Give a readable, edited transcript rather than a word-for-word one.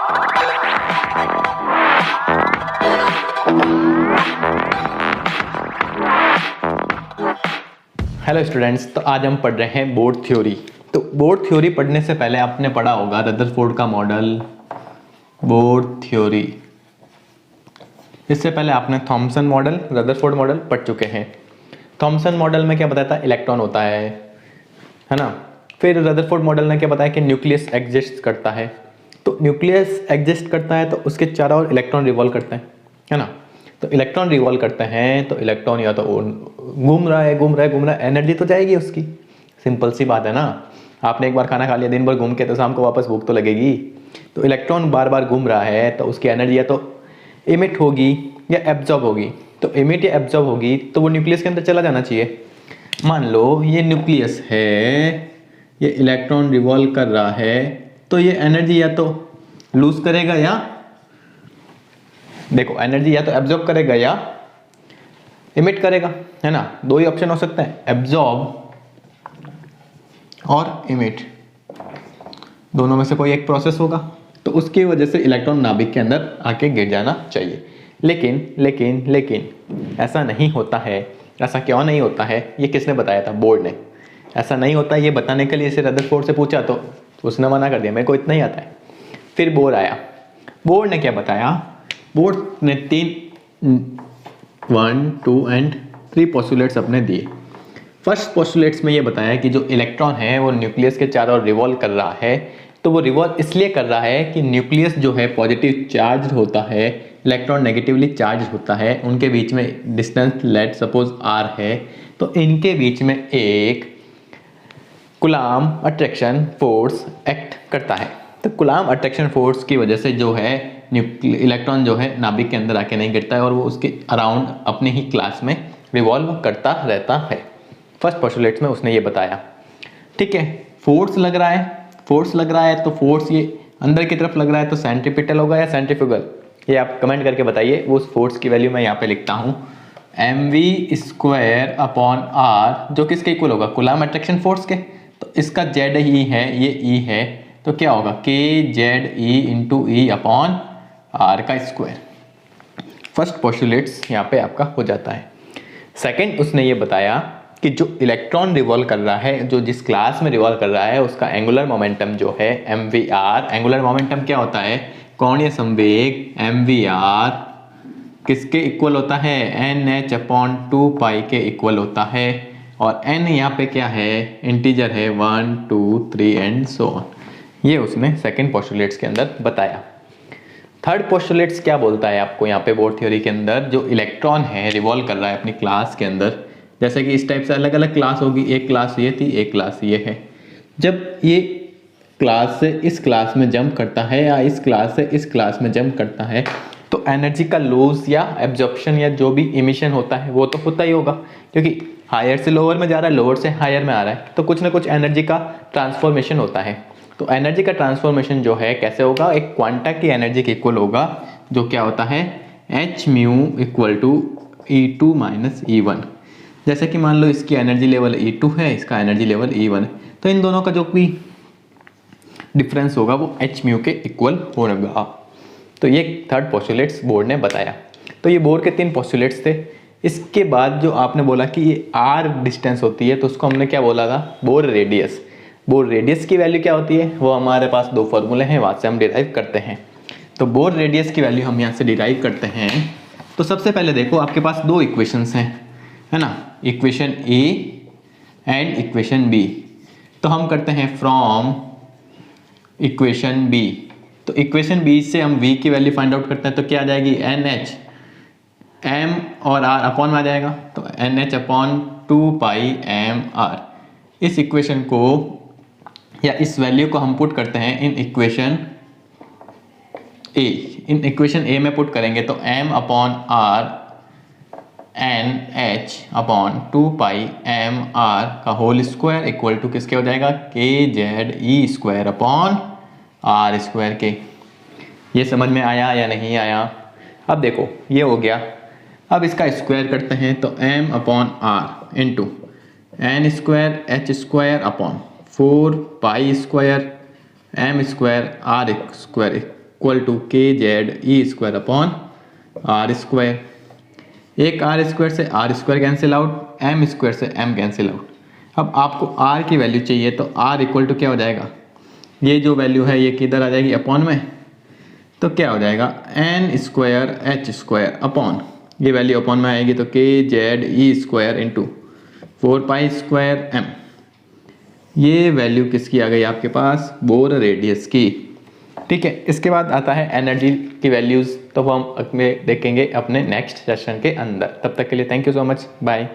Hello students, तो आज हम पढ़ रहे हैं बोर्ड थ्योरी। तो बोर्ड थ्योरी पढ़ने से पहले आपने पढ़ा होगा रदरफोर्ड का मॉडल, बोर्ड थ्योरी। इससे पहले आपने थॉमसन मॉडल, रदरफोर्ड मॉडल पढ़ चुके हैं। थॉमसन मॉडल में क्या बताया था, इलेक्ट्रॉन होता है ना। फिर रदरफोर्ड मॉडल ने क्या बताया कि न्यूक्लियस एग्जिस्ट करता है। तो न्यूक्लियस एग्जिस्ट करता है तो उसके चारों ओर इलेक्ट्रॉन रिवॉल्व करते हैं, है ना। तो इलेक्ट्रॉन रिवॉल्व करते हैं तो इलेक्ट्रॉन या तो घूम रहा है, एनर्जी तो जाएगी उसकी। सिंपल सी बात है ना। आपने एक बार खाना खा लिया, दिन भर घूम के, तो शाम को वापस भूख तो लगेगी। तो इलेक्ट्रॉन बार बार घूम रहा है तो उसकी एनर्जी या तो इमिट होगी या एब्जॉर्ब होगी। तो इमिट या एब्जॉर्ब होगी तो वो न्यूक्लियस के अंदर चला जाना चाहिए। मान लो ये न्यूक्लियस है, ये इलेक्ट्रॉन रिवॉल्व कर रहा है, तो ये एनर्जी या तो लूज करेगा या, देखो, एनर्जी या तो एब्जॉर्ब करेगा या इमिट करेगा, है ना। दो ही ऑप्शन हो सकते हैं, एब्जॉर्ब और इमिट। दोनों में से कोई एक प्रोसेस होगा, तो उसकी वजह से इलेक्ट्रॉन नाभिक के अंदर आके गिर जाना चाहिए। लेकिन ऐसा नहीं होता है। ऐसा क्यों नहीं होता है, ये किसने बताया था, बोर्ड ने। ऐसा नहीं होता, ये बताने के लिए इसे रदरफोर्ड से पूछा तो उसने मना कर दिया, मेरे को इतना ही आता है। फिर बोर्ड आया, बोर्ड ने क्या बताया, बोर्ड ने 1, 2 एंड 3 पोस्टुलेट्स अपने दिए। फर्स्ट पोस्टुलेट्स में ये बताया कि जो इलेक्ट्रॉन है वो न्यूक्लियस के चारों ओर रिवॉल्व कर रहा है। तो वो रिवॉल्व इसलिए कर रहा है कि न्यूक्लियस जो है पॉजिटिव चार्ज होता है, इलेक्ट्रॉन नेगेटिवली चार्ज होता है। उनके बीच में डिस्टेंस लेट सपोज r है, तो इनके बीच में एक कूलॉम अट्रैक्शन फोर्स एक्ट करता है। तो कूलॉम अट्रैक्शन फोर्स की वजह से जो है इलेक्ट्रॉन जो है नाभिक के अंदर आके नहीं गिरता है और वो उसके अराउंड अपने ही क्लास में रिवॉल्व करता रहता है। फर्स्ट पोस्टुलेट्स में उसने ये बताया। ठीक है, फोर्स लग रहा है, तो फोर्स ये अंदर की तरफ लग रहा है, तो सेंट्रीपिटल होगा या सेंट्रीफ्यूगल, ये आप कमेंट करके बताइए। वो उस फोर्स की वैल्यू मैं यहाँ पे लिखता हूँ, mv² अपॉन r, जो किसके इक्वल होगा, कूलॉम अट्रैक्शन फोर्स के। तो इसका z ही है, ये e है, तो क्या होगा, kZe इंटू ई अपॉन r का स्क्वायर। फर्स्ट पोस्टुलेट्स यहाँ पे आपका हो जाता है। सेकंड, उसने ये बताया कि जो इलेक्ट्रॉन रिवॉल्व कर रहा है, जो जिस क्लास में रिवॉल्व कर रहा है, उसका एंगुलर मोमेंटम जो है mvr। एंगुलर मोमेंटम क्या होता है, कोणीय संवेग mvr किसके इक्वल होता है, nh अपॉन 2 पाई के इक्वल होता है। और n यहाँ पे क्या है, इंटीजर है, 1, 2, 3 एंड सो ऑन। ये उसने सेकंड पोस्टुलेट्स के अंदर बताया। थर्ड पोस्टुलेट्स क्या बोलता है आपको यहाँ पे बोर्ड थ्योरी के अंदर, जो इलेक्ट्रॉन है रिवॉल्व कर रहा है अपनी क्लास के अंदर, जैसे कि इस टाइप से अलग अलग क्लास होगी, एक क्लास ये थी, एक क्लास ये है। जब ये क्लास से इस क्लास में जंप करता है या इस क्लास से इस क्लास में जंप करता है, तो एनर्जी का लॉस या एब्जॉर्प्शन या जो भी इमिशन होता है वो तो होता ही होगा, क्योंकि हायर से लोअर में जा रहा है, लोअर से हायर में आ रहा है, तो कुछ ना कुछ एनर्जी का ट्रांसफॉर्मेशन होता है। तो एनर्जी का ट्रांसफॉर्मेशन जो है कैसे होगा, एक क्वांटा की एनर्जी के इक्वल होगा, जो क्या होता है, h mu equal to E2 minus E1। जैसे कि मान लो इसकी एनर्जी लेवल E2 है, इसका एनर्जी लेवल E1 है, तो इन दोनों का जो भी डिफरेंस होगा वो h म्यू के इक्वल होगा। तो ये थर्ड पोस्टुलेट्स बोर्ड ने बताया। तो ये बोर्ड के 3 पोस्टुलेट्स थे। इसके बाद जो आपने बोला कि ये r डिस्टेंस होती है, तो उसको हमने क्या बोला था, बोर रेडियस। बोर रेडियस की वैल्यू क्या होती है, वो हमारे पास 2 फॉर्मूले हैं, वहाँ से हम डिराइव करते हैं। तो बोर रेडियस की वैल्यू हम यहाँ से डिराइव करते हैं। तो सबसे पहले देखो, आपके पास 2 इक्वेशंस हैं, है ना, equation A and equation B. तो हम करते हैं फ्रॉम इक्वेशन बी। तो इक्वेशन बी से हम v की वैल्यू फाइंड आउट करते हैं, तो क्या आ जाएगी, NH, m और r अपॉन में आ जाएगा, तो NH अपॉन 2 पाई mr। इस इक्वेशन को या इस वैल्यू को हम पुट करते हैं in equation A. In equation ए में पुट करेंगे तो m upon r NH upon 2 पाई mr का होल स्क्वायर इक्वल टू किसके हो जाएगा, kZe square upon r square के। ये समझ में आया या नहीं आया। अब देखो ये हो गया। अब इसका स्क्वायर करते हैं, तो m upon r into n square h square upon 4 pi square m square r square equal to K Z E square upon R square. एक आर स्क्वायर से R square cancel out, M square से M cancel out. अब आपको are की value चाहिए तो are equal to क्या हो जाएगा, ये जो वैल्यू है ये किधर आ जाएगी अपॉन में, तो क्या हो जाएगा N square H square upon, ये वैल्यू अपॉन में आएगी तो K Z E square into 4 pi square M. ये वैल्यू किसकी आ गई आपके पास, बोर रेडियस की। ठीक है, इसके बाद आता है एनर्जी की वैल्यूज़, तो वो हम अपने देखेंगे अपने नेक्स्ट सेशन के अंदर। तब तक के लिए thank you so much, bye.